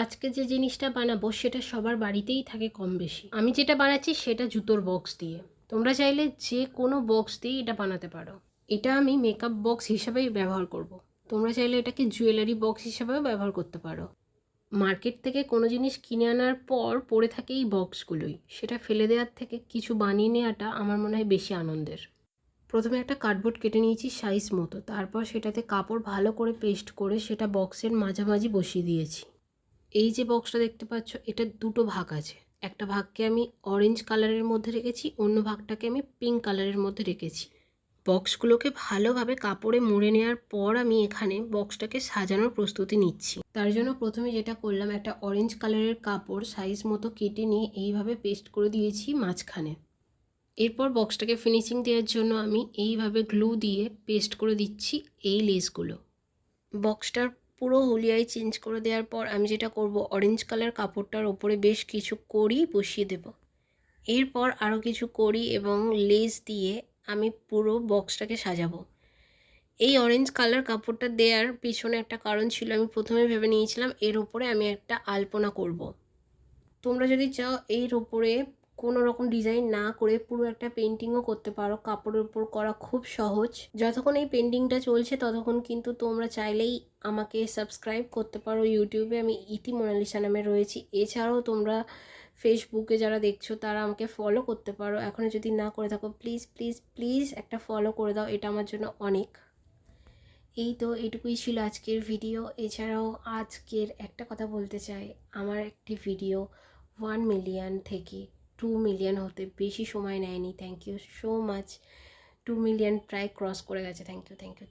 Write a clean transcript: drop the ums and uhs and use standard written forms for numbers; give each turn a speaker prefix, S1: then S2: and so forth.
S1: আজকে যে জিনিসটা বানাবো সেটা সবার বাড়িতেই থাকে কম বেশি। আমি যেটা বানাচ্ছি সেটা জুতোর বক্স দিয়ে। তোমরা চাইলে যে কোনো বক্স দিয়েই এটা বানাতে পারো। এটা আমি মেকআপ বক্স হিসাবেই ব্যবহার করব। তোমরা চাইলে এটাকে জুয়েলারি বক্স হিসাবেও ব্যবহার করতে পারো। মার্কেট থেকে কোনো জিনিস কিনে আনার পর পড়ে থাকে এই বক্সগুলোই। সেটা ফেলে দেওয়ার থেকে কিছু বানিয়ে নেওয়াটা আমার মনে হয় বেশি আনন্দের। প্রথমে একটা কার্ডবোর্ড কেটে নিয়েছি সাইজ মতো, তারপর সেটাতে কাপড় ভালো করে পেস্ট করে সেটা বক্সের মাঝামাঝি বসিয়ে দিয়েছি। এই যে বক্সটা দেখতে পাচ্ছ, এটা দুটো ভাগ আছে। একটা ভাগকে আমি অরেঞ্জ কালারের মধ্যে রেখেছি, অন্য ভাগটাকে আমি পিঙ্ক কালারের মধ্যে রেখেছি। বক্সগুলোকে ভালোভাবে কাপড়ে মুড়ে নেওয়ার পর আমি এখানে বক্সটাকে সাজানোর প্রস্তুতি নিচ্ছি। তার জন্য প্রথমে যেটা করলাম, একটা অরেঞ্জ কালারের কাপড় সাইজ মতো কেটে নিয়ে এইভাবে পেস্ট করে দিয়েছি মাঝখানে। এরপর বক্সটাকে ফিনিশিং দেওয়ার জন্য আমি এইভাবে গ্লু দিয়ে পেস্ট করে দিচ্ছি এই লেসগুলো। বক্সটার পুরো হুলিয়ায় চেঞ্জ করে দেওয়ার পর আমি যেটা করব, অরেঞ্জ কালার কাপড়টার ওপরে বেশ কিছু কড়ি বসিয়ে দেব। এরপর আরও কিছু কড়ি এবং লেস দিয়ে আমি পুরো বক্সটাকে সাজাবো। এই অরেঞ্জ কালার কাপড়টা দেওয়ার পিছনে একটা কারণ ছিল। আমি প্রথমে ভেবে নিয়েছিলাম এর ওপরে আমি একটা আলপনা করব। তোমরা যদি চাও এর ওপরে কোনো রকম ডিজাইন না করে পুরো একটা পেন্টিংও করতে পারো। কাপড়ের উপর করা খুব সহজ। যতক্ষণ এই পেন্টিংটা চলছে ততক্ষণ কিন্তু তোমরা চাইলেই আমাকে সাবস্ক্রাইব করতে পারো ইউটিউবে। আমি ইতি মোনালিসা নামে রয়েছি। এছাড়াও তোমরা ফেসবুকে যারা দেখছো তারা আমাকে ফলো করতে পারো। এখনও যদি না করে থাকো প্লিজ প্লিজ প্লিজ একটা ফলো করে দাও, এটা আমার জন্য অনেক। এই তো এটুকুই ছিল আজকের ভিডিও। এছাড়াও আজকের একটা কথা বলতে চাই, আমার একটি ভিডিও 1 মিলিয়ন থেকে 2 মিলিয়ন হতে বেশি সময় নেয়নি। Thank you so much. 2 million প্রায় ক্রস করে গেছে। Thank you.